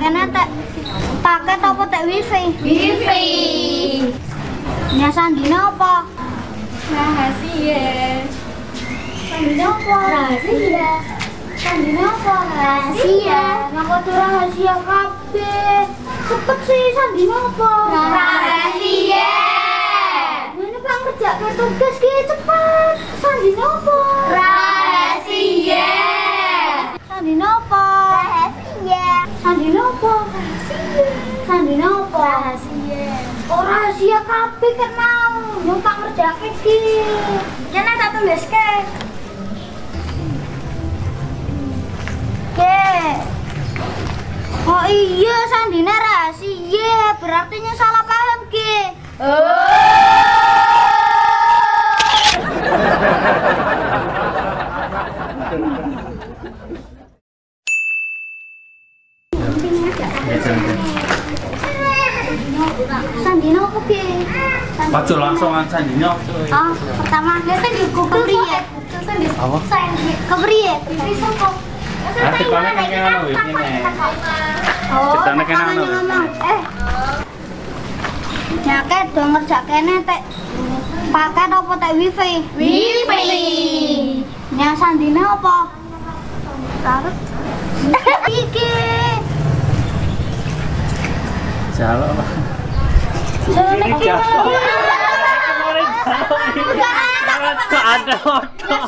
ngerjakene tek paket apa tek wifi? Wifi. Nya sandine apa? Rahasia. Sandine apa? Rahasia. Sandine apa? Rahasia. Ngapa tuh rahasia kabeh? Cepet sih sandine apa? Rahasia. Ini Pak ngerjakke tugas ki cepet. Sandine apa? Rahasia. Sandine apa? Rahasia. Sandine apa? Rahasia. Sandine apa? Rahasia. Oh rahasia kabeh kan mau. Yo Pak ngerjakke ki. Kena tak tuliske. Ke. Oh iya sandine rahasia, berarti nya salah paham ki. Sandine apa ki? Baca langsung sandine. Oh, pertama biasa di kepriye? Apa? Kepriye? Bisa kok. Nanti paling kan ngono wis ngene. Oh, Ceritanya kena makanya ngono. ngomong. Nyake do ngerjakene tek paket apa tek wifi? Wifi. Nya sandine apa? Tarut. Iki. Jaluk lah. Ini jatuh. Kemarin jatuh. Kok ada. Ya,